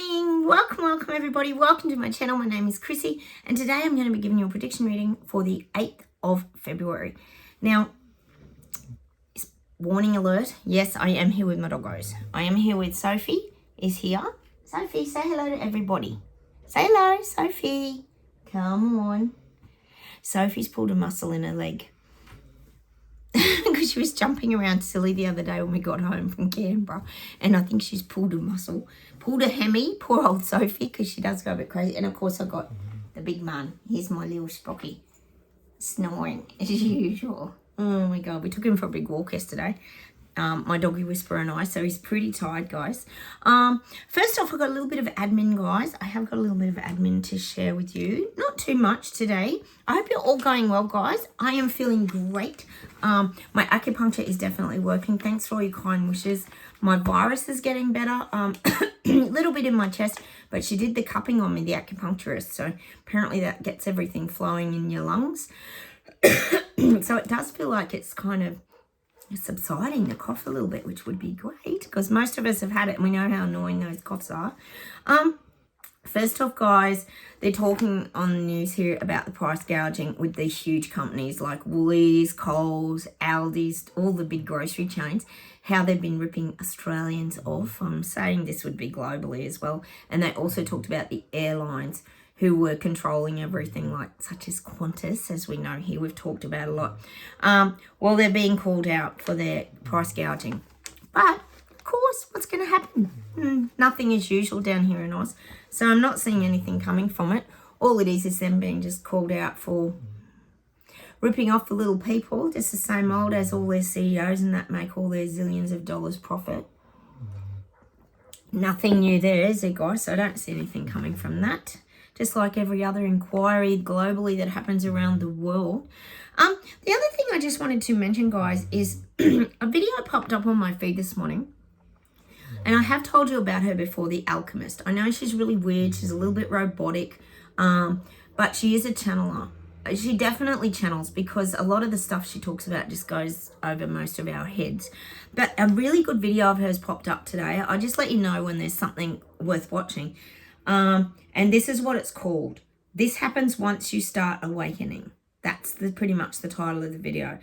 morning. Welcome everybody. Welcome to my channel. My name is Chrissy and today I'm going to be giving you a prediction reading for the 8th of February. Now, warning alert. Yes, I am here with my doggos. I am here with Sophie is here. Sophie, say hello to everybody. Say hello, Sophie. Come on. Sophie's pulled a muscle in her leg. Because she was jumping around silly the other day when we got home from Canberra, and I think she's pulled a muscle, pulled a hemi. Poor old Sophie, because she does go a bit crazy. And of course I got the big man. Here's my little Sprocky snoring as usual. Oh my god, we took him for a big walk yesterday, my doggy Whisperer and I, so he's pretty tired, guys. First off, I've got a little bit of admin, guys. I have got a little bit of admin to share with you. Not too much today. I hope you're all going well, guys. I am feeling great. My acupuncture is definitely working. Thanks for all your kind wishes. My virus is getting better. A little bit in my chest, but she did the cupping on me, the acupuncturist, so apparently that gets everything flowing in your lungs. So it does feel like it's kind of subsiding the cough a little bit, which would be great because most of us have had it and we know how annoying those coughs are. First off, guys, they're talking on the news here about the price gouging with these huge companies like Woolies, Coles, Aldi's, all the big grocery chains, how they've been ripping Australians off. I'm saying this would be globally as well. And they also talked about the airlines who were controlling everything, like such as Qantas, as we know here, we've talked about a lot. Well, they're being called out for their price gouging. But, of course, what's going to happen? Nothing as usual down here in Oz. So I'm not seeing anything coming from it. All it is them being just called out for ripping off the little people, just the same old as all their CEOs and that make all their zillions of dollars profit. Nothing new there, is there, guys? So I don't see anything coming from that. Just like every other inquiry globally that happens around the world. The other thing I just wanted to mention, guys, is a video popped up on my feed this morning. And I have told you about her before, the alchemist. I know she's really weird. She's a little bit robotic. But she is a channeler. She definitely channels because a lot of the stuff she talks about just goes over most of our heads. But a really good video of hers popped up today. I'll just let you know when there's something worth watching. And this is what it's called. This happens once you start awakening. That's pretty much the title of the video.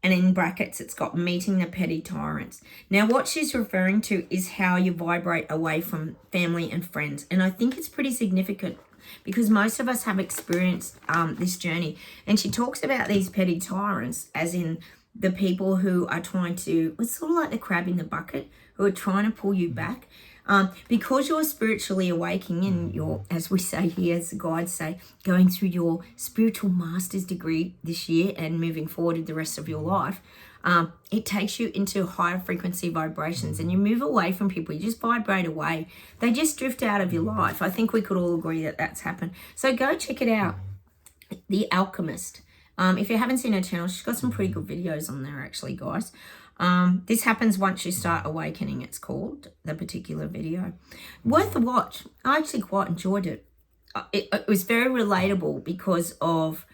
And in brackets, it's got meeting the petty tyrants. Now, what she's referring to is how you vibrate away from family and friends. And I think it's pretty significant because most of us have experienced this journey. And she talks about these petty tyrants as in the people who are trying to, it's sort of like the crab in the bucket, who are trying to pull you back. Because you're spiritually awakening and you're, as we say here, as the guides say, going through your spiritual master's degree this year and moving forward with the rest of your life, it takes you into higher frequency vibrations and you move away from people. You just vibrate away. They just drift out of your life. I think we could all agree that that's happened. So go check it out. The Alchemist. If you haven't seen her channel, she's got some pretty good videos on there actually, guys. This happens once you start awakening, it's called, the particular video. Worth a watch. I actually quite enjoyed it. It was very relatable because of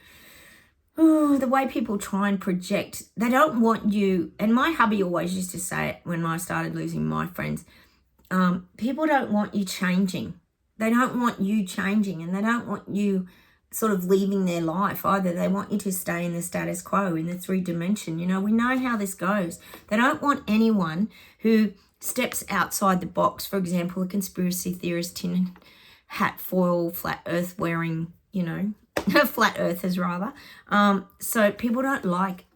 the way people try and project. They don't want you, and my hubby always used to say it when I started losing my friends, people don't want you changing. They don't want you changing and they don't want you sort of leaving their life either. They want you to stay in the status quo, in the 3 dimension. You know, we know how this goes. They don't want anyone who steps outside the box. For example, a conspiracy theorist, tin hat, foil, flat earth wearing, you know, flat earthers rather. So people don't like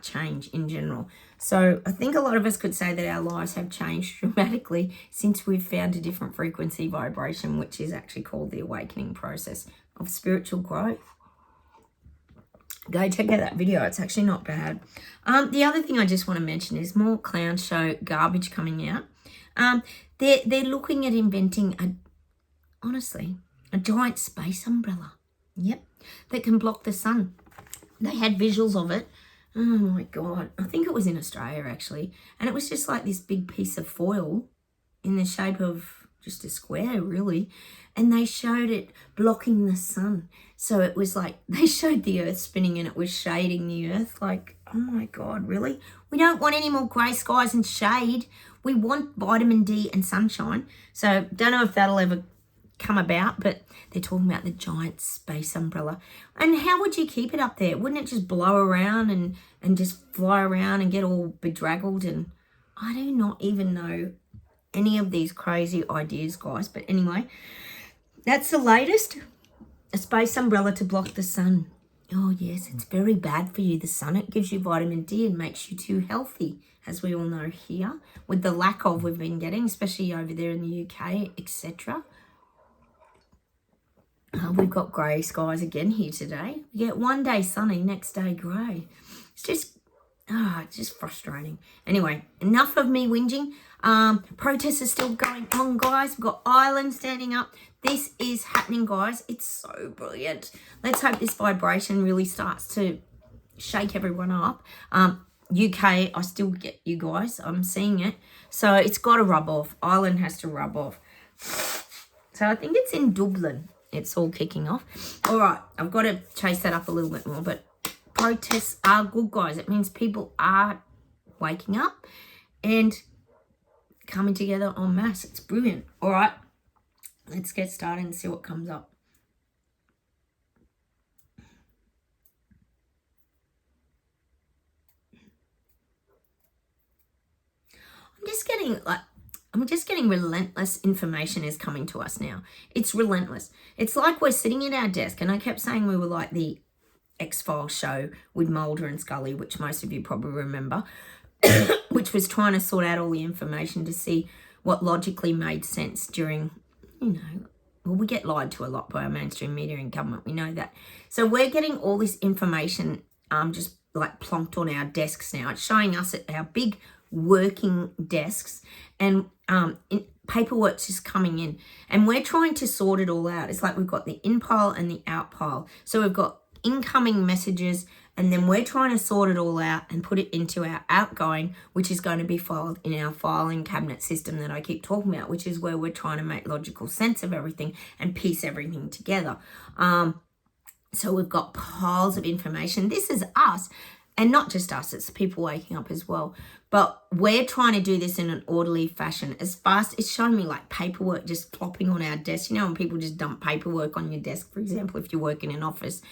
change in general. So I think a lot of us could say that our lives have changed dramatically since we've found a different frequency vibration, which is actually called the awakening process of spiritual growth. Go check out that video. It's actually not bad. The other thing I just want to mention is more clown show garbage coming out. They're looking at inventing a giant space umbrella. Yep, that can block the sun. They had visuals of it. Oh my god, I think it was in Australia actually, and it was just like this big piece of foil in the shape of just a square really, and they showed it blocking the sun. So it was like they showed the earth spinning and it was shading the earth. Like, oh my god, really? We don't want any more grey skies and shade. We want vitamin D and sunshine. So don't know if that'll ever come about, but they're talking about the giant space umbrella. And how would you keep it up there? Wouldn't it just blow around and just fly around and get all bedraggled? And I do not even know any of these crazy ideas, guys. But anyway, that's the latest. A space umbrella to block the sun. Oh, yes, it's very bad for you, the sun. It gives you vitamin D and makes you too healthy, as we all know here, with the lack of we've been getting, especially over there in the UK, etc. We've got grey skies again here today. We get one day sunny, next day grey. It's just frustrating. Anyway, enough of me whinging. Protests are still going on, guys. We've got Ireland standing up. This is happening, guys. It's so brilliant. Let's hope this vibration really starts to shake everyone up. UK, I still get you guys. I'm seeing it. So it's got to rub off. Ireland has to rub off. So I think it's in Dublin. It's all kicking off. All right, I've got to chase that up a little bit more. But protests are good, guys. It means people are waking up and coming together en masse. It's brilliant. All right, let's get started and see what comes up. I'm just getting relentless information is coming to us now. It's relentless. It's like we're sitting at our desk, and I kept saying we were like the X-Files show with Mulder and Scully, which most of you probably remember, which was trying to sort out all the information to see what logically made sense during, well, we get lied to a lot by our mainstream media and government. We know that. So we're getting all this information just like plonked on our desks now. It's showing us at our big working desks, and paperwork's just coming in, and we're trying to sort it all out. It's like we've got the in pile and the out pile. So we've got incoming messages, and then we're trying to sort it all out and put it into our outgoing, which is going to be filed in our filing cabinet system that I keep talking about, which is where we're trying to make logical sense of everything and piece everything together. So we've got piles of information. This is us. And not just us, it's people waking up as well. But we're trying to do this in an orderly fashion. As fast, it's showing me like paperwork just plopping on our desk. You know, when people just dump paperwork on your desk, for example, if you work in an office.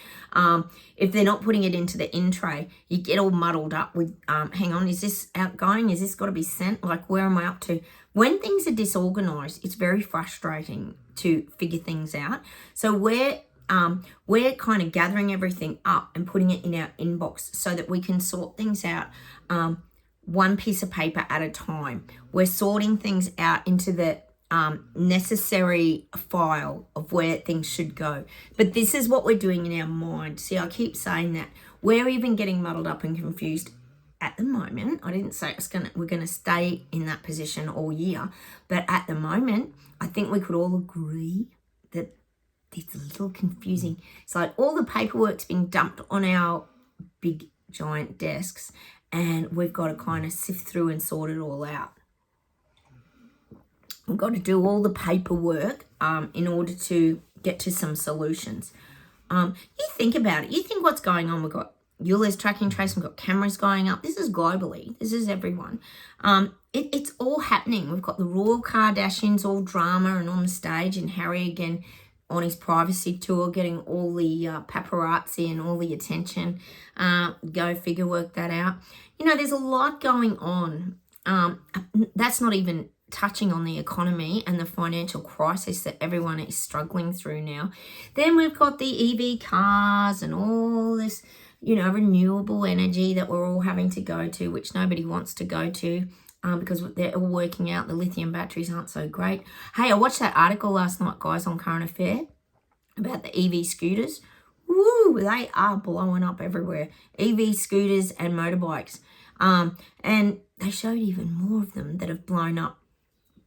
If they're not putting it into the in tray, you get all muddled up with, hang on, is this outgoing? Is this got to be sent? Like, where am I up to? When things are disorganized, it's very frustrating to figure things out. So we're kind of gathering everything up and putting it in our inbox so that we can sort things out one piece of paper at a time. We're sorting things out into the necessary file of where things should go. But this is what we're doing in our mind. See, I keep saying that. We're even getting muddled up and confused at the moment. I didn't say we're going to stay in that position all year. But at the moment, I think we could all agree that it's a little confusing. It's like all the paperwork's been dumped on our big giant desks, and we've got to kind of sift through and sort it all out. We've got to do all the paperwork in order to get to some solutions. You think about it. You think what's going on. We've got Euler's tracking trace. We've got cameras going up. This is globally. This is everyone. It's all happening. We've got the Royal Kardashians, all drama and on the stage, and Harry again on his privacy tour, getting all the paparazzi and all the attention. Go figure, work that out. You know, there's a lot going on. That's not even touching on the economy and the financial crisis that everyone is struggling through now. Then we've got the EV cars and all this, renewable energy that we're all having to go to, which nobody wants to go to. Because they're all working out the lithium batteries aren't so great. Hey, I watched that article last night, guys, on Current Affair about the EV scooters. Woo, they are blowing up everywhere. EV scooters and motorbikes. And they showed even more of them that have blown up,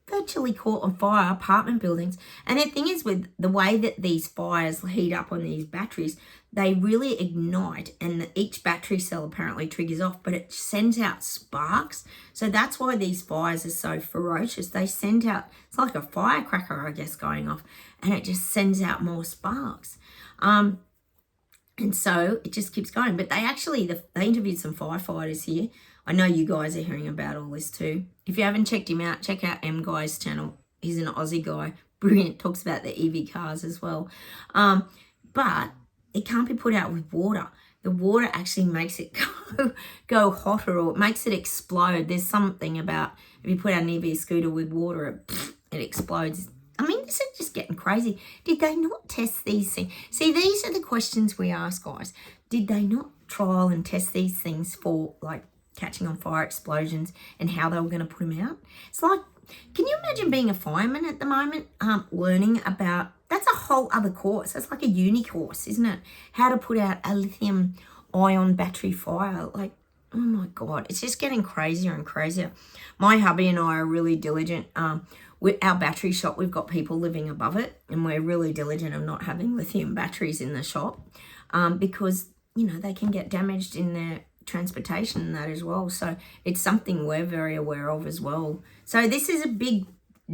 virtually caught on fire, apartment buildings. And the thing is, with the way that these fires heat up on these batteries, they really ignite, and each battery cell apparently triggers off, but it sends out sparks. So that's why these fires are so ferocious. They send out, it's like a firecracker, I guess, going off, and it just sends out more sparks. And so it just keeps going. But they interviewed some firefighters here I know you guys are hearing about all this too. If you haven't checked him out, check out M Guy's channel. He's an Aussie guy. Brilliant. Talks about the EV cars as well. But it can't be put out with water. The water actually makes it go hotter, or it makes it explode. There's something about if you put out an EV scooter with water, it explodes. I mean, this is just getting crazy. Did they not test these things? See, these are the questions we ask, guys. Did they not trial and test these things for, like, catching on fire, explosions, and how they were going to put them out? It's like, can you imagine being a fireman at the moment, learning about, that's a whole other course. That's like a uni course, isn't it? How to put out a lithium ion battery fire. Like, oh my God, it's just getting crazier and crazier. My hubby and I are really diligent. With our battery shop, we've got people living above it, and we're really diligent of not having lithium batteries in the shop because, you know, they can get damaged in their transportation and that as well. So it's something we're very aware of as well. So this is a big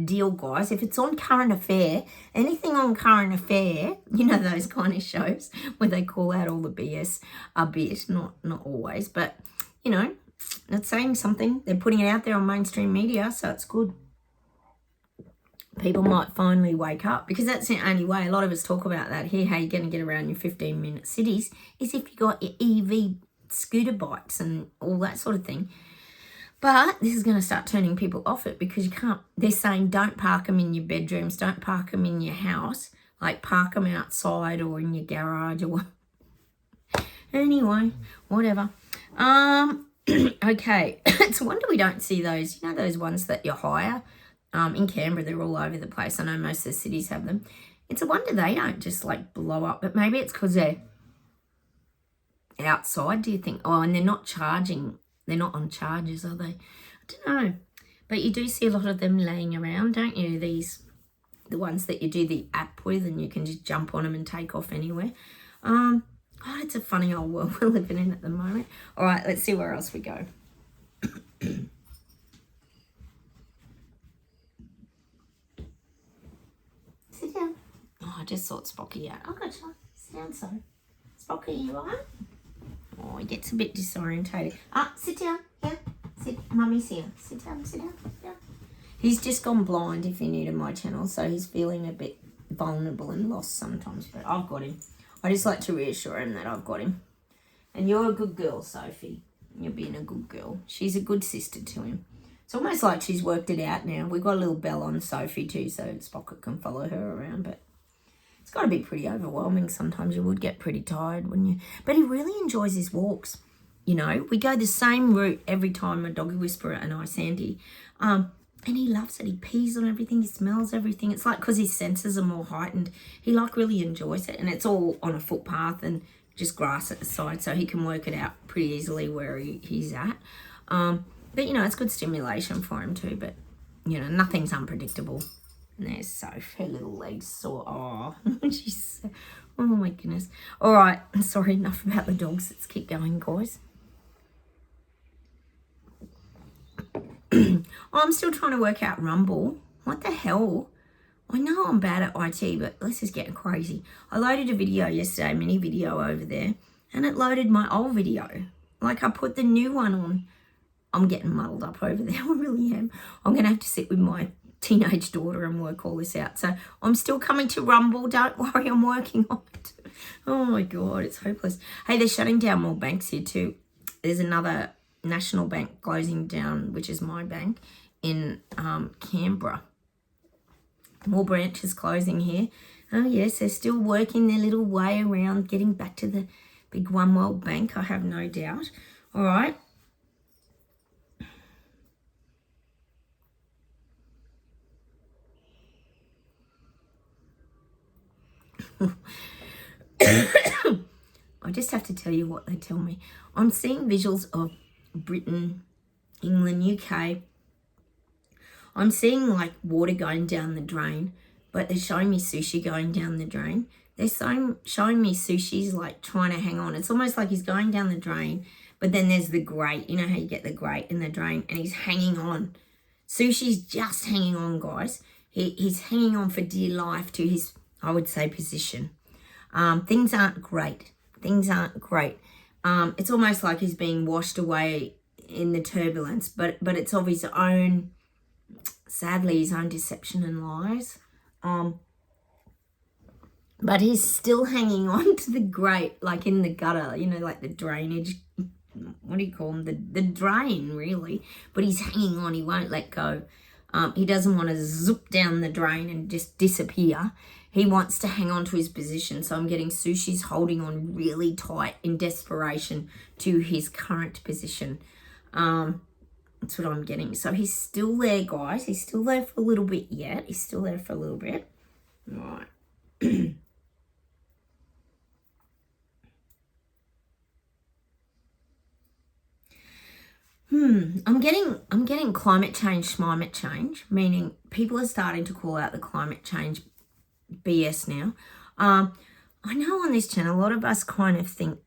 deal, guys. If it's on Current Affair, anything on Current Affair, you know, those kind of shows where they call out all the BS a bit, not always, but, you know, that's saying something. They're putting it out there on mainstream media, so it's good. People might finally wake up, because that's the only way. A lot of us talk about that here, how you're going to get around your 15-minute cities, is if you got your EV scooter bikes and all that sort of thing. But this is going to start turning people off it, because you can't, they're saying don't park them in your bedrooms, don't park them in your house, like park them outside or in your garage or anyway, whatever. Okay, it's a wonder we don't see those, you know, those ones that you hire. In Canberra, they're all over the place. I know most of the cities have them. It's a wonder they don't just like blow up, but maybe it's because they're outside, do you think? Oh, and they're not charging. They're not on charges, are they? I don't know. But you do see a lot of them laying around, don't you? The ones that you do the app with, and you can just jump on them and take off anywhere. Oh, it's a funny old world we're living in at the moment. All right, let's see where else we go. Sit down. Oh, I just thought Spocky out. Oh, gotcha. Sit down, son. Spocky, you all right? Oh, he gets a bit disorientated. Sit down. Here. Sit. Mummy's here. Sit down. Sit down. Yeah. He's just gone blind, if you're new to my channel, so he's feeling a bit vulnerable and lost sometimes, but I've got him. I just like to reassure him that I've got him. And you're a good girl, Sophie. You're being a good girl. She's a good sister to him. It's almost like she's worked it out now. We've got a little bell on Sophie too, so Spocket can follow her around, but it's got to be pretty overwhelming. Sometimes you would get pretty tired, wouldn't you? But he really enjoys his walks. You know, we go the same route every time, a doggy whisperer and I, Sandy. And he loves it. He pees on everything. He smells everything. It's like because his senses are more heightened. He like really enjoys it. And it's all on a footpath and just grass at the side, so he can work it out pretty easily where he's at. But, you know, it's good stimulation for him too. But, you know, nothing's unpredictable. And there's Soph, her little legs sore. Oh, she's, oh my goodness. All right, sorry, enough about the dogs. Let's keep going, guys. I'm still trying to work out Rumble. What the hell? I know I'm bad at IT, but this is getting crazy. I loaded a video yesterday, mini video over there, and it loaded my old video. Like, I put the new one on. I'm getting muddled up over there. I really am. I'm going to have to sit with my teenage daughter and work all this out. So I'm still coming to Rumble. Don't worry, I'm working on it. Oh my God, it's hopeless. Hey, they're shutting down more banks here too. There's another national bank closing down, which is my bank, in Canberra. More branches closing here. Oh yes, they're still working their little way around getting back to the big One World Bank, I have no doubt. All right. I just have to tell you what they tell me. I'm seeing visuals of Britain, England, UK. I'm seeing like water going down the drain, but they're showing me sushi going down the drain. They're showing me sushi's like trying to hang on. It's almost like he's going down the drain, but then there's the grate. You know how you get the grate in the drain, and he's hanging on. Sushi's just hanging on, guys. He's hanging on for dear life to his, I would say, position. Things aren't great. Things aren't great. It's almost like he's being washed away in the turbulence, but it's of his own, sadly, his own deception and lies. But he's still hanging on to the grate, like in the gutter, you know, like the drainage. What do you call them? The drain, really. But he's hanging on. He won't let go. He doesn't want to zoop down the drain and just disappear. He wants to hang on to his position. So I'm getting Sushi's holding on really tight in desperation to his current position. That's what I'm getting. So he's still there, guys. He's still there for a little bit yet. He's still there for a little bit. All right. I'm getting climate change, meaning people are starting to call out the climate change BS now. I know on this channel, a lot of us kind of think,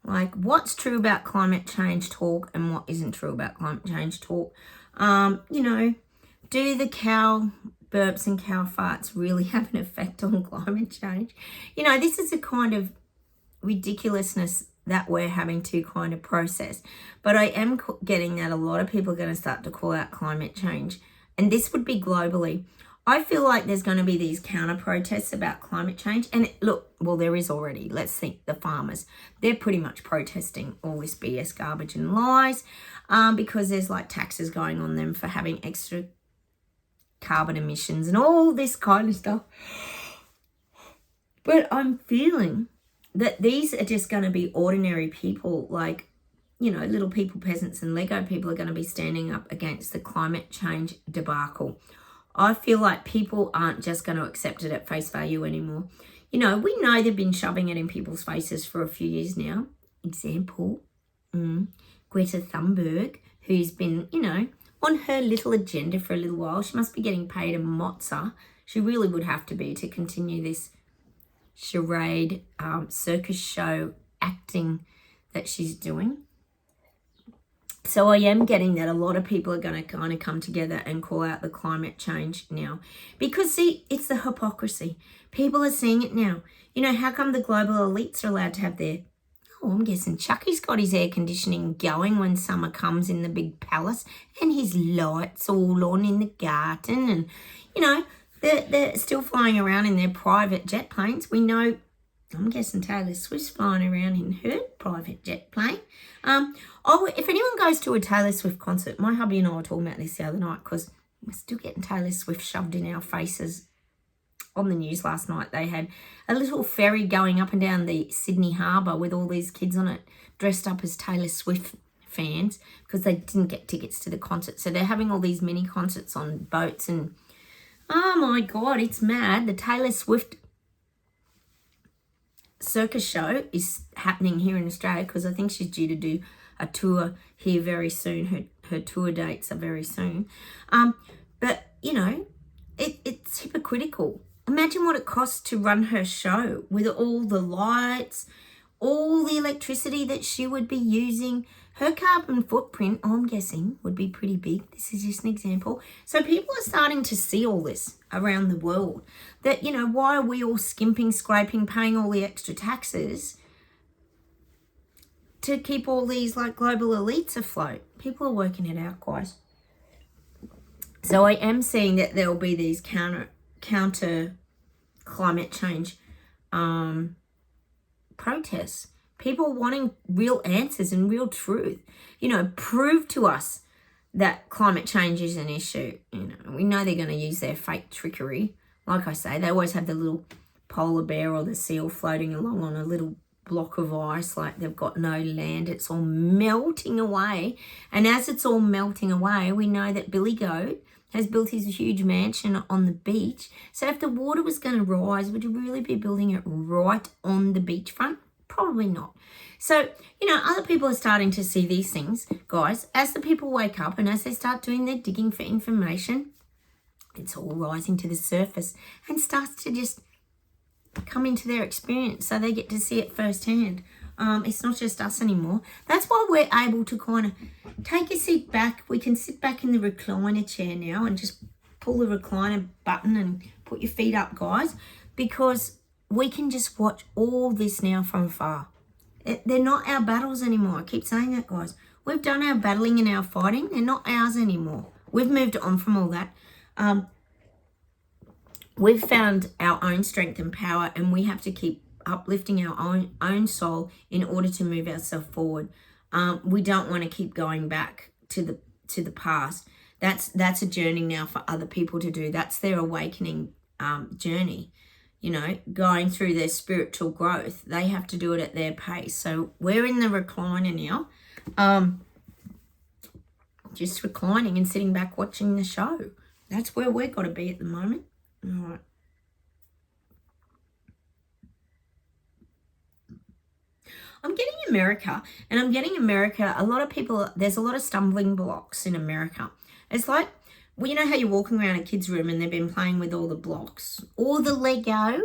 like, what's true about climate change talk and what isn't true about climate change talk? You know, do the cow burps and cow farts really have an effect on climate change? You know, this is a kind of ridiculousness that we're having to kind of process. But I am getting that a lot of people are going to start to call out climate change. And this would be globally. I feel like there's going to be these counter protests about climate change. And look, well, there is already. Let's think, the farmers. They're pretty much protesting all this BS garbage and lies because there's like taxes going on them for having extra carbon emissions and all this kind of stuff. But I'm feeling that these are just going to be ordinary people, like, you know, little people, peasants and Lego people are going to be standing up against the climate change debacle. I feel like people aren't just going to accept it at face value anymore. You know, we know they've been shoving it in people's faces for a few years now. Example, Greta Thunberg, who's been, you know, on her little agenda for a little while. She must be getting paid a mozza. She really would have to be to continue this charade, circus show acting that she's doing. So I am getting that a lot of people are going to kind of come together and call out the climate change now. Because, see, it's the hypocrisy. People are seeing it now. You know, how come the global elites are allowed to have their... Oh, I'm guessing Chucky's got his air conditioning going when summer comes in the big palace and his lights all on in the garden and, you know... They're still flying around in their private jet planes. We know, I'm guessing Taylor Swift's flying around in her private jet plane. If anyone goes to a Taylor Swift concert, my hubby and I were talking about this the other night because we're still getting Taylor Swift shoved in our faces. On the news last night, they had a little ferry going up and down the Sydney Harbour with all these kids on it dressed up as Taylor Swift fans because they didn't get tickets to the concert. So they're having all these mini concerts on boats and... Oh my God, it's mad. The Taylor Swift circus show is happening here in Australia because I think she's due to do a tour here very soon. Her tour dates are very soon. But, you know, it's hypocritical. Imagine what it costs to run her show with all the lights, all the electricity that she would be using. Her carbon footprint, I'm guessing, would be pretty big. This is just an example. So people are starting to see all this around the world. That, you know, why are we all skimping, scraping, paying all the extra taxes to keep all these, like, global elites afloat? People are working it out, guys. So I am seeing that there will be these counter climate change protests. People wanting real answers and real truth. You know, prove to us that climate change is an issue. You know, we know they're going to use their fake trickery. Like I say, they always have the little polar bear or the seal floating along on a little block of ice like they've got no land. It's all melting away. And as it's all melting away, we know that Billy Goat has built his huge mansion on the beach. So if the water was going to rise, would you really be building it right on the beachfront? Probably not. So, you know, other people are starting to see these things, guys. As the people wake up and as they start doing their digging for information, it's all rising to the surface and starts to just come into their experience so they get to see it firsthand. It's not just us anymore. That's why we're able to kind of take a seat back. We can sit back in the recliner chair now and just pull the recliner button and put your feet up, guys, because we can just watch all this now from afar. They're not our battles anymore. I keep saying that, guys. We've done our battling and our fighting. They're not ours anymore. We've moved on from all that. We've found our own strength and power, and we have to keep uplifting our own soul in order to move ourselves forward. We don't want to keep going back to the past. That's a journey now for other people to do. That's their awakening journey. You know, going through their spiritual growth. They have to do it at their pace. So we're in the recliner now. Just reclining and sitting back watching the show. That's where we've got to be at the moment. All right. I'm getting America, and I'm getting America. A lot of people, there's a lot of stumbling blocks in America. It's like, well, you know how you're walking around a kid's room and they've been playing with all the blocks, all the Lego,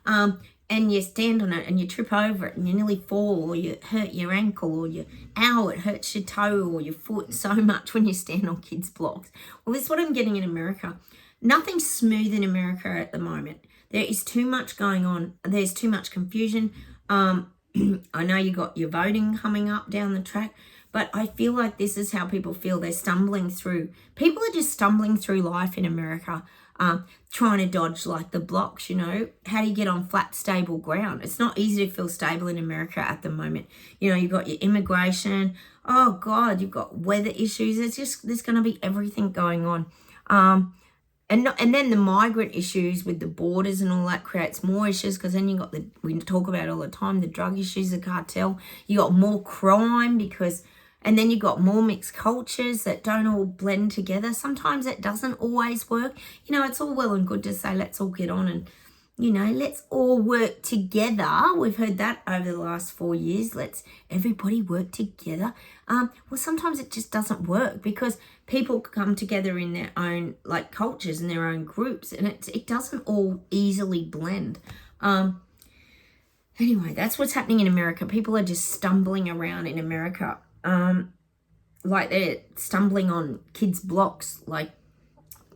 and you stand on it and you trip over it and you nearly fall, or you hurt your ankle, or it hurts your toe or your foot so much when you stand on kids' blocks. Well, this is what I'm getting in America. Nothing's smooth in America at the moment. There is too much going on. There's too much confusion. I know you got your voting coming up down the track, but I feel like this is how people feel. They're stumbling through. People are just stumbling through life in America, trying to dodge like the blocks, you know. How do you get on flat, stable ground? It's not easy to feel stable in America at the moment. You know, you've got your immigration. Oh, God, you've got weather issues. There's going to be everything going on. And then the migrant issues with the borders and all that creates more issues, because then you got we talk about all the time, the drug issues, the cartel. You got more crime and then you got more mixed cultures that don't all blend together. Sometimes it doesn't always work. You know, it's all well and good to say, let's all get on and, you know, let's all work together. We've heard that over the last 4 years. Let's everybody work together. Well, sometimes it just doesn't work, because people come together in their own like cultures and their own groups, and it doesn't all easily blend. Anyway, that's what's happening in America. People are just stumbling around in America, like they're stumbling on kids' blocks, like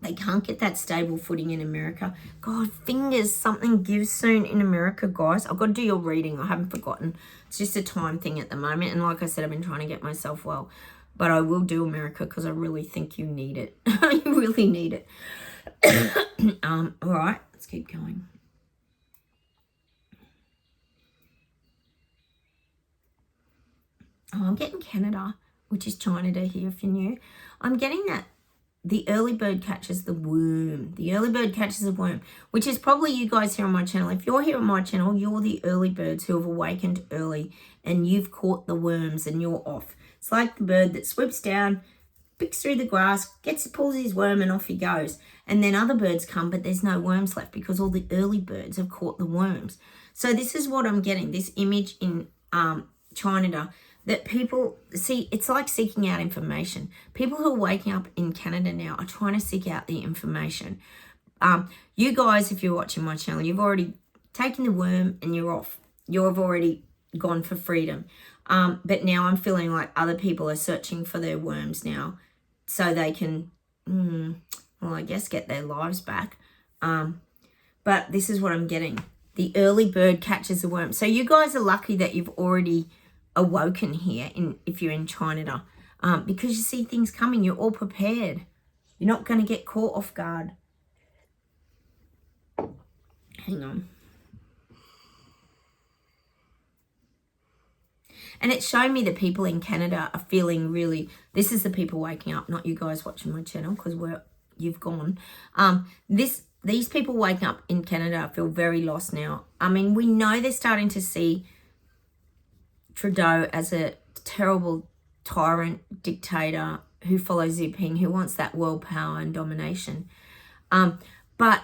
they can't get that stable footing in America. God, fingers, something gives soon in America, guys. I've got to do your reading. I haven't forgotten. It's just a time thing at the moment. And like I said, I've been trying to get myself well. But I will do America because I really think you need it. You really need it. All right, let's keep going. Oh, I'm getting Canada, which is China here if you're new. I'm getting that. The early bird catches the worm. The early bird catches the worm, which is probably you guys here on my channel. If you're here on my channel, you're the early birds who have awakened early, and you've caught the worms and you're off. It's like the bird that swoops down, picks through the grass, pulls his worm, and off he goes. And then other birds come, but there's no worms left because all the early birds have caught the worms. So this is what I'm getting, this image in China, that people see. It's like seeking out information. People who are waking up in Canada now are trying to seek out the information. You guys, if you're watching my channel, you've already taken the worm and you're off. You've already gone for freedom. But now I'm feeling like other people are searching for their worms now so they can, well, I guess get their lives back. But this is what I'm getting. The early bird catches the worm. So you guys are lucky that you've already awoken here if you're in China, because you see things coming. You're all prepared. You're not going to get caught off guard. Hang on. And it's showing me that people in Canada are feeling really, this is the people waking up, not you guys watching my channel, because you've gone. These people waking up in Canada feel very lost now. I mean, we know they're starting to see Trudeau as a terrible tyrant dictator who follows Xi Jinping, who wants that world power and domination. But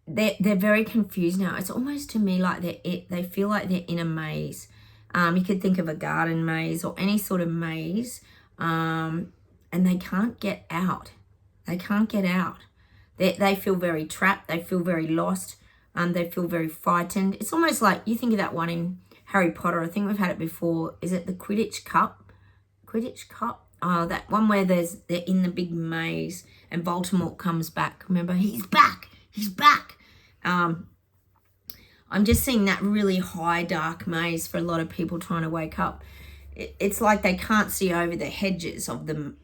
they're very confused now. It's almost to me like they feel like they're in a maze. You could think of a garden maze or any sort of maze, and they can't get out. They can't get out. They feel very trapped. They feel very lost. They feel very frightened. It's almost like, you think of that one in Harry Potter. I think we've had it before. Is it the Quidditch Cup? Quidditch Cup? Oh, that one where they're in the big maze and Voldemort comes back. Remember, he's back. He's back. I'm just seeing that really high dark maze for a lot of people trying to wake up. It's like they can't see over the hedges of the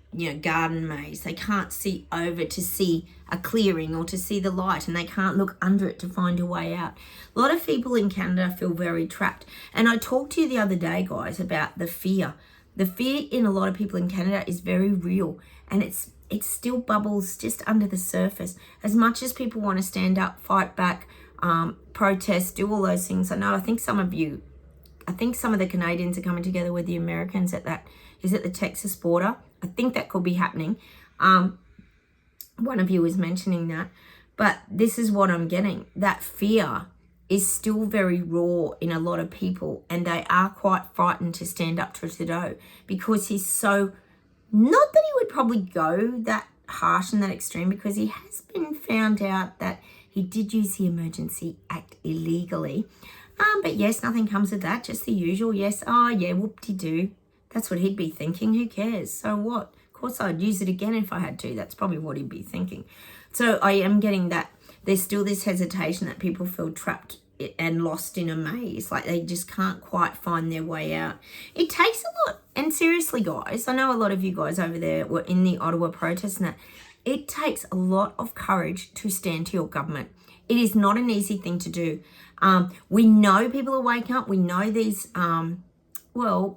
garden maze. They can't see over to see a clearing or to see the light, and they can't look under it to find a way out. A lot of people in Canada feel very trapped. And I talked to you the other day, guys, about the fear. The fear in a lot of people in Canada is very real, and it still bubbles just under the surface. As much as people want to stand up, fight back, protest, do all those things. I think some of the Canadians are coming together with the Americans at the Texas border. I think that could be happening. One of you was mentioning that. But this is what I'm getting. That fear is still very raw in a lot of people, and they are quite frightened to stand up to Trudeau because he's so, not that he would probably go that harsh and that extreme, because he has been found out that he did use the Emergency Act illegally. But yes, nothing comes of that, just the usual. Yes, oh yeah, whoop-de-doo. That's what he'd be thinking. Who cares? So what? Of course I'd use it again if I had to. That's probably what he'd be thinking. So I am getting that there's still this hesitation that people feel trapped and lost in a maze. Like they just can't quite find their way out. It takes a lot. And seriously, guys, I know a lot of you guys over there were in the Ottawa protest and that. It takes a lot of courage to stand to your government. It is not an easy thing to do. We know people are waking up. We know these,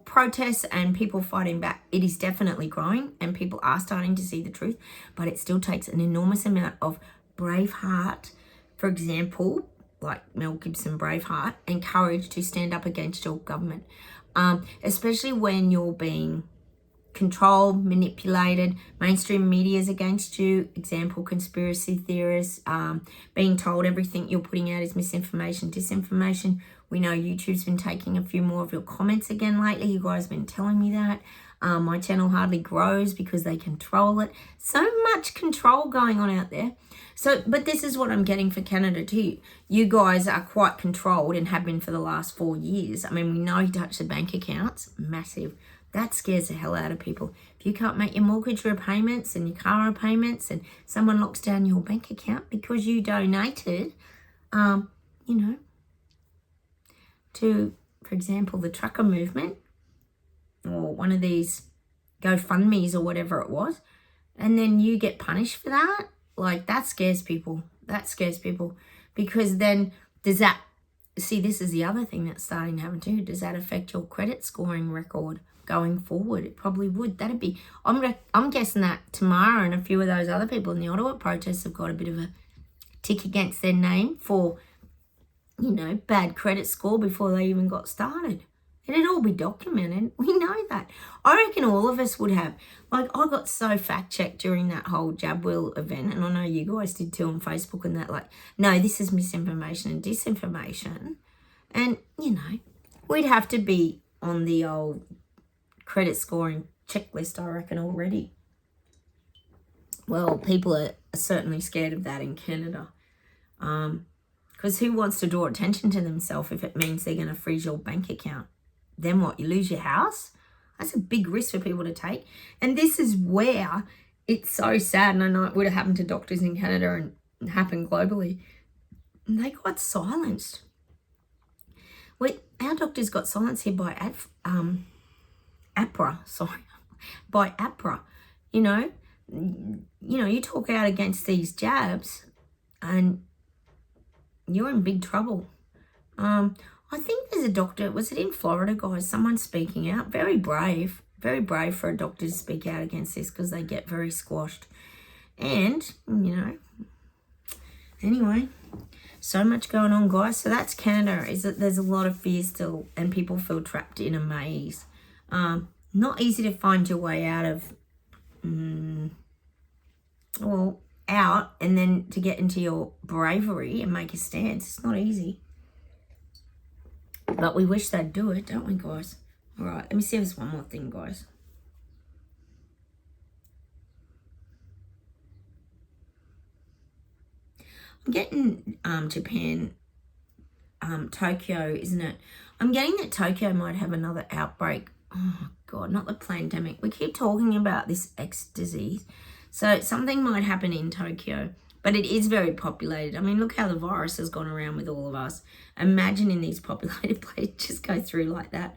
protests and people fighting back. It is definitely growing and people are starting to see the truth, but it still takes an enormous amount of brave heart, for example, like Mel Gibson Braveheart, and courage to stand up against your government, especially when you're being controlled, manipulated, mainstream media is against you, example, conspiracy theorists, being told everything you're putting out is misinformation, disinformation. We know YouTube's been taking a few more of your comments again lately. You guys have been telling me that. My channel hardly grows because they control it. So much control going on out there. So, but this is what I'm getting for Canada too. You guys are quite controlled and have been for the last 4 years. I mean, we know you touch the bank accounts, massive. That scares the hell out of people. If you can't make your mortgage repayments and your car repayments and someone locks down your bank account because you donated, to, for example, the trucker movement or one of these GoFundMes or whatever it was, and then you get punished for that, like that scares people. That scares people because then does that, see, this is the other thing that's starting to happen too. Does that affect your credit scoring record going forward? It probably would. That'd be, I'm guessing that Tamara and a few of those other people in the Ottawa protests have got a bit of a tick against their name for, bad credit score before they even got started. It'd all be documented. We know that. I reckon all of us would have. Like, I got so fact-checked during that whole jab wheel event, and I know you guys did too on Facebook and that, like, no, this is misinformation and disinformation. And, we'd have to be on the old credit scoring checklist, I reckon, already. Well, people are certainly scared of that in Canada. Because who wants to draw attention to themselves if it means they're going to freeze your bank account? Then what? You lose your house? That's a big risk for people to take. And this is where it's so sad. And I know it would have happened to doctors in Canada and happened globally. And they got silenced. Our doctors got silenced here by APRA. Sorry, by APRA. You talk out against these jabs and you're in big trouble. I think there's a doctor, was it in Florida, guys? Someone speaking out. Very brave for a doctor to speak out against this because they get very squashed. And, anyway, so much going on, guys. So that's Canada, is that there's a lot of fear still and people feel trapped in a maze. Not easy to find your way out of, out and then to get into your bravery and make a stance. It's not easy. But we wish they'd do it, don't we, guys? All right, let me see if there's one more thing, guys. I'm getting Japan, Tokyo, isn't it? I'm getting that Tokyo might have another outbreak. Oh, God, not the pandemic. We keep talking about this X disease. So something might happen in Tokyo. But it is very populated. I mean, look how the virus has gone around with all of us. Imagine in these populated places just go through like that.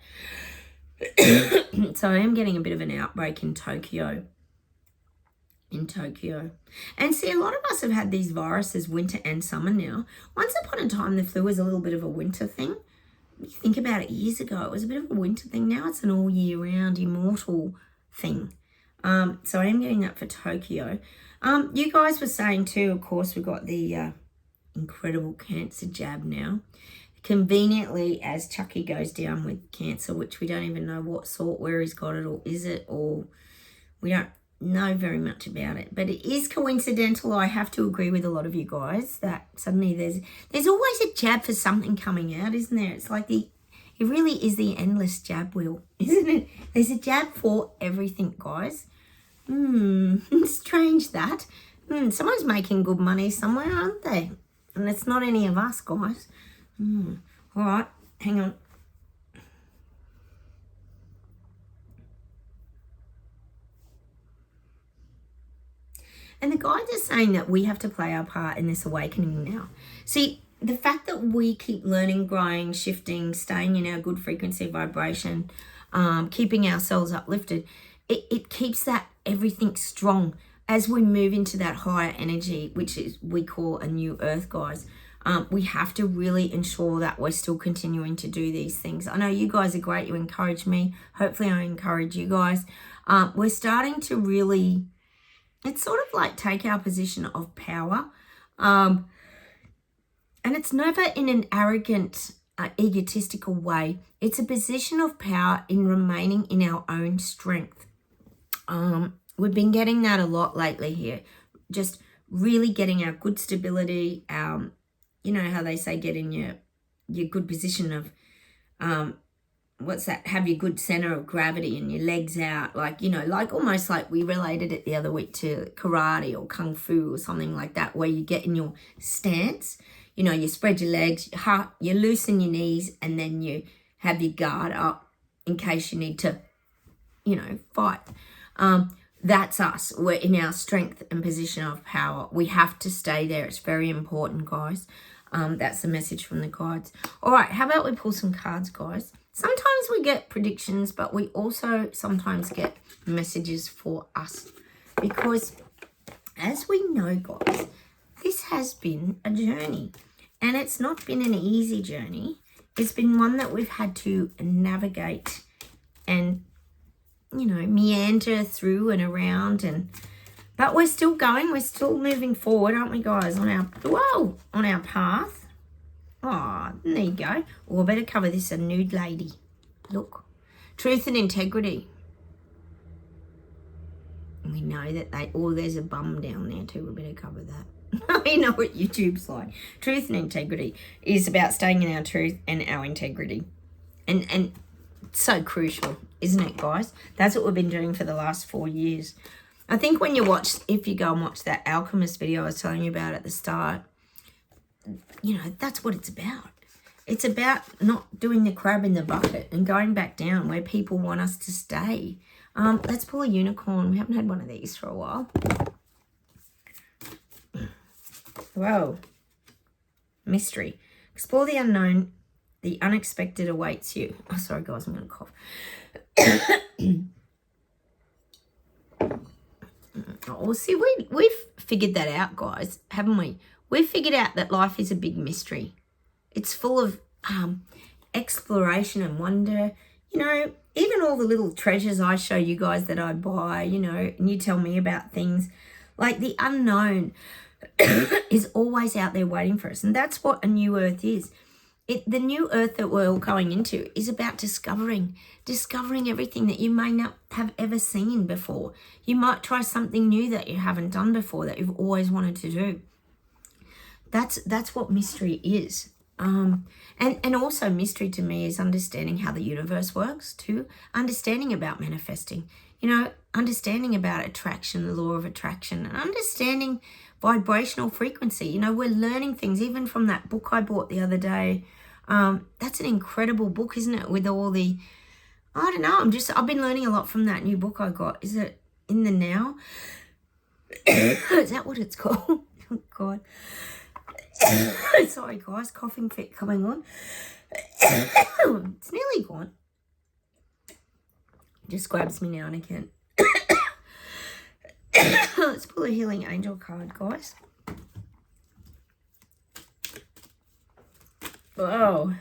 So I am getting a bit of an outbreak in Tokyo. And see, a lot of us have had these viruses winter and summer now. Once upon a time, the flu was a little bit of a winter thing. You think about it, years ago, it was a bit of a winter thing. Now it's an all year round immortal thing. So I am getting that for Tokyo. You guys were saying too, of course, we've got the incredible cancer jab now. Conveniently, as Chucky goes down with cancer, which we don't even know what sort, where he's got it, or is it, or we don't know very much about it. But it is coincidental. I have to agree with a lot of you guys that suddenly there's always a jab for something coming out, isn't there? It's like it really is the endless jab wheel, isn't it? There's a jab for everything, guys. Strange that. Someone's making good money somewhere, aren't they? And it's not any of us, guys. All right, hang on. And the guides are saying that we have to play our part in this awakening now. See, the fact that we keep learning, growing, shifting, staying in our good frequency vibration, keeping ourselves uplifted, it keeps that everything strong as we move into that higher energy, which is we call a new earth, guys. We have to really ensure that we're still continuing to do these things. I know you guys are great. You encourage me. Hopefully I encourage you guys. We're starting to really, it's sort of like take our position of power. And it's never in an arrogant, egotistical way. It's a position of power in remaining in our own strength. We've been getting that a lot lately here. Just really getting our good stability, you know how they say get in your good position of, what's that? Have your good center of gravity and your legs out. Like, you know, like almost like we related it the other week to karate or kung fu or something like that, where you get in your stance, you know, you spread your legs, you loosen your knees, and then you have your guard up in case you need to, you know, fight. That's us. We're in our strength and position of power. We have to stay there. It's very important, guys. That's the message from the guides. All right, how about we pull some cards, guys? Sometimes we get predictions, but we also sometimes get messages for us. Because as we know, guys, this has been a journey. And it's not been an easy journey. It's been one that we've had to navigate and, you know, meander through and around, but we're still going, we're still moving forward, aren't we, guys, on our path. Oh, there you go. Oh, I better cover this, a nude lady. Look, truth and integrity. And we know that there's a bum down there too. We better cover that. You know what YouTube's like. Truth and integrity is about staying in our truth and our integrity, and so crucial, isn't it, guys? That's what we've been doing for the last 4 years. I think when if you go and watch that alchemist video I was telling you about at the start, you know, that's what it's about. It's about not doing the crab in the bucket and going back down where people want us to stay. Let's pull a unicorn. We haven't had one of these for a while. Whoa. Mystery. Explore the unknown. The unexpected awaits you. Oh, sorry, guys, I'm going to cough. Oh, see, we've figured that out, guys, haven't we? We've figured out that life is a big mystery. It's full of exploration and wonder. You know, even all the little treasures I show you guys that I buy, you know, and you tell me about things. Like the unknown is always out there waiting for us. And that's what a new earth is. The new earth that we're all going into is about discovering everything that you may not have ever seen before. You might try something new that you haven't done before that you've always wanted to do. That's what mystery is. And also mystery to me is understanding how the universe works too. Understanding about manifesting. You know, understanding about attraction, the law of attraction, and understanding vibrational frequency. You know, we're learning things even from that book I bought the other day. That's an incredible book, isn't it? With all the, I don't know, I've been learning a lot from that new book I got. Is it In the Now? Is that what it's called? Oh, God. Sorry, guys. Coughing fit coming on. It's nearly gone. Just grabs me now and again. Let's pull a Healing Angel card, guys. Whoa.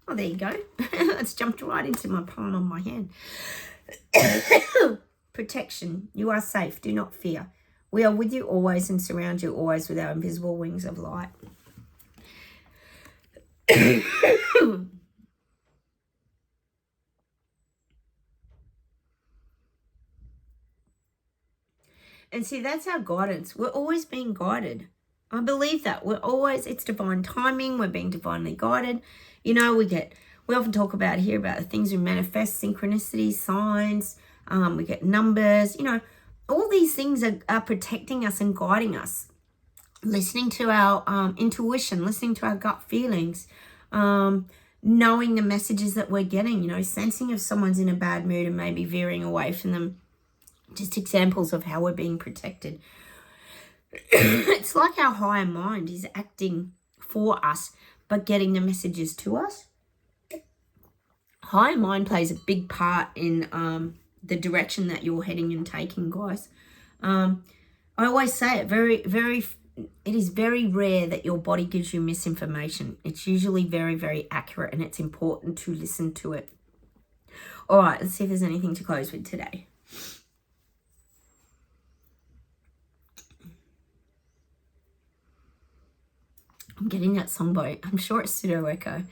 Oh, there you go. It's jumped right into my palm of my hand. Protection. You are safe. Do not fear. We are with you always and surround you always with our invisible wings of light. And see, that's our guidance. We're always being guided. I believe that. It's divine timing. We're being divinely guided. You know, we often talk about here about the things we manifest, synchronicity, signs. We get numbers. You know, all these things are protecting us and guiding us. Listening to our intuition, listening to our gut feelings, knowing the messages that we're getting, you know, sensing if someone's in a bad mood and maybe veering away from them. Just examples of how we're being protected. It's like our higher mind is acting for us, but getting the messages to us. Higher mind plays a big part in the direction that you're heading and taking, guys. I always say it, it is very rare that your body gives you misinformation. It's usually very, very accurate, and it's important to listen to it. All right, let's see if there's anything to close with today. I'm getting that song by, I'm sure it's Pseudo Echo.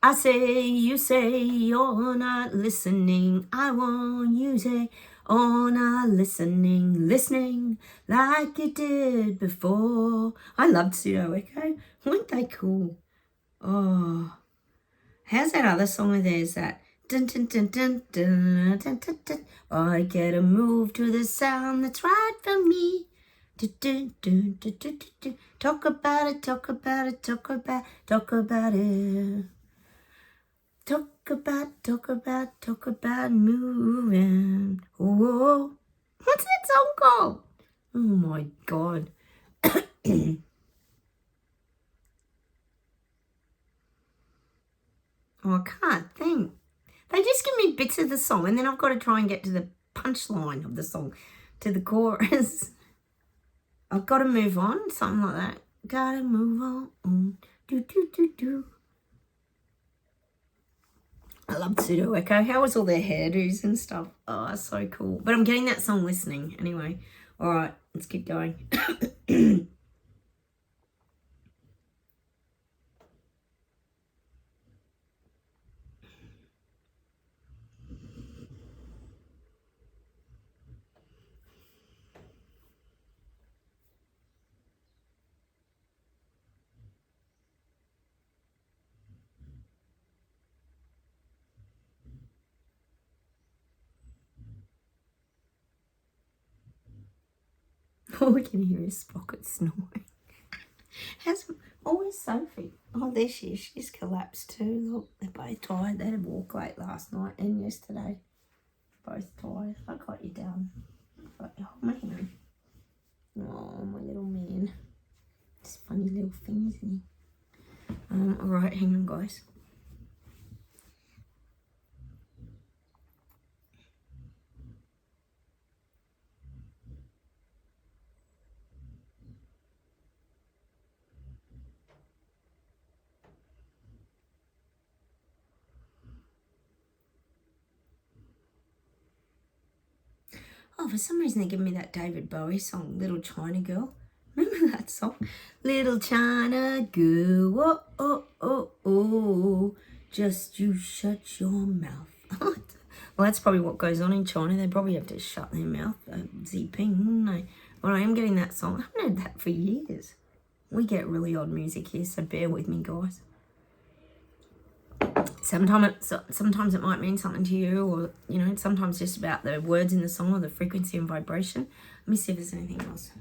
I say, you say, you're not listening. I want you say, oh, not listening like you did before. I loved Pseudo Echo. Weren't they cool? Oh, how's that other song of theirs that? Dun, dun, dun, dun, dun, dun, dun, dun. I gotta move to the sound that's right for me. Do, do, do, do, do, do, do. Talk about it, talk about it, talk about it. Talk about moving. Whoa. What's that song called? Oh my God. Oh, I can't think. They just give me bits of the song and then I've got to try and get to the punchline of the song, to the chorus. I've got to move on, something like that. Gotta move on. Do, do, do, do. I love Pseudo Echo. How was all their hairdos and stuff? Oh, so cool. But I'm getting that song listening anyway. All right, let's keep going. All we can hear is Sprocket snoring. Where's Sophie? Oh, there she is. She's collapsed too. Look, they're both tired. They had a walk late last night and yesterday. Both tired. I got you down. Oh, my hand. Oh, my little man. This funny little thing, isn't he? Alright, hang on, guys. Oh, for some reason they give me that David Bowie song, Little China Girl. Remember that song? Little China Girl, oh, oh, oh, oh, just you shut your mouth. Well, that's probably what goes on in China. They probably have to shut their mouth, Xi-Ping, wouldn't they? Well, I am getting that song. I haven't heard that for years. We get really odd music here, so bear with me, guys. Sometimes it might mean something to you, or, you know, sometimes just about the words in the song or the frequency and vibration. Let me see if there's anything else.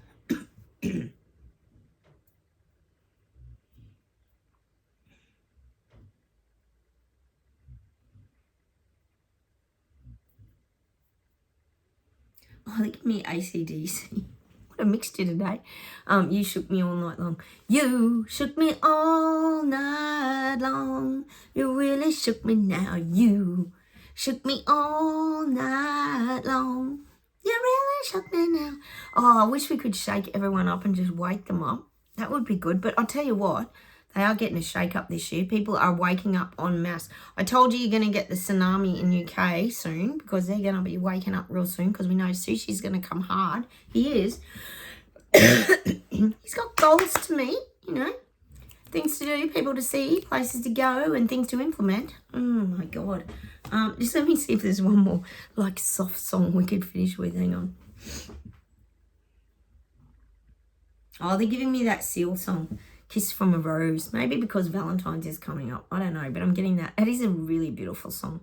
Oh, they give me AC/DC. What a mixture today. You shook me all night long. You shook me all night long. You really shook me now. You shook me all night long. You really shook me now. Oh, I wish we could shake everyone up and just wake them up. That would be good. But I'll tell you what, they are getting a shake up this year. People are waking up en masse. I told you you're going to get the tsunami in UK soon because they're going to be waking up real soon because we know sushi's going to come hard. He is. He's got goals to meet, you know, things to do, people to see, places to go, and things to implement. Oh, my God. Just let me see if there's one more, like, soft song we could finish with. Hang on. Oh, they're giving me that Seal song, Kiss from a Rose. Maybe because Valentine's is coming up. I don't know, but I'm getting that. It is a really beautiful song.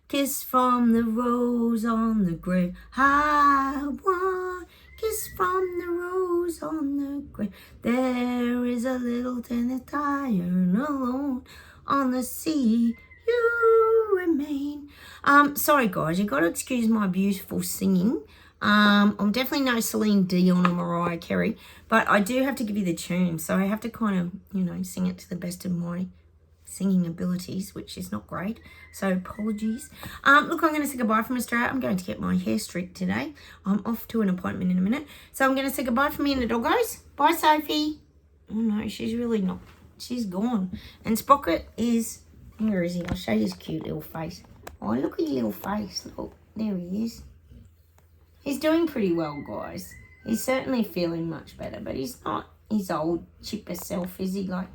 Kiss from the rose on the grave. I want kiss from the rose on the grave. There is a little tender iron alone on the sea. You remain. Sorry guys, you got to excuse my beautiful singing. I'm definitely no Celine Dion or Mariah Carey, but I do have to give you the tune, so I have to kind of, you know, sing it to the best of my singing abilities, which is not great, so apologies. Look, I'm going to say goodbye from Australia. I'm going to get my hair streaked today. I'm off to an appointment in a minute, so I'm going to say goodbye from me and the doggos. Bye, Sophie. Oh no, she's really not. She's gone. And Sprocket is, where is he? I'll show you his cute little face. Oh, look at your little face. Look, there he is. He's doing pretty well, guys. He's certainly feeling much better, but he's not his old chipper self, is he? Like,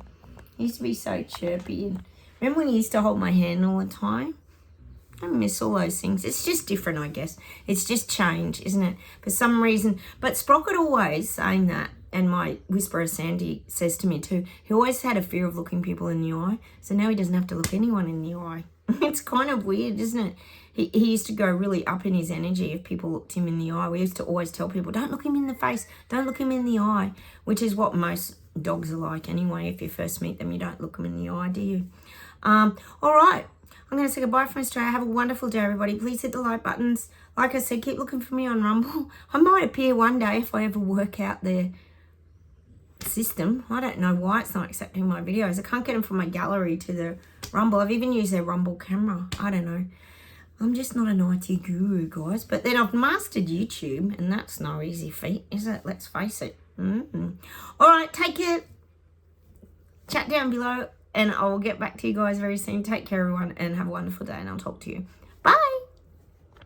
he used to be so chirpy. And remember when he used to hold my hand all the time? I miss all those things. It's just different, I guess. It's just change, isn't it? For some reason. But Sprocket always saying that, and my whisperer Sandy says to me too, he always had a fear of looking people in the eye. So now he doesn't have to look anyone in the eye. It's kind of weird, isn't it? He used to go really up in his energy if people looked him in the eye. We used to always tell people, don't look him in the face, don't look him in the eye, which is what most dogs are like anyway. If you first meet them, you don't look them in the eye, do you? All right, I'm going to say goodbye from Australia. Have a wonderful day, everybody. Please hit the like buttons. Like I said, keep looking for me on Rumble. I might appear one day if I ever work out their system. I don't know why it's not accepting my videos. I can't get them from my gallery to the Rumble. I've even used their Rumble camera. I don't know. I'm just not an IT guru, guys. But then I've mastered YouTube, and that's no easy feat, is it? Let's face it. All right, take care. Chat down below, and I will get back to you guys very soon. Take care, everyone, and have a wonderful day, and I'll talk to you. Bye.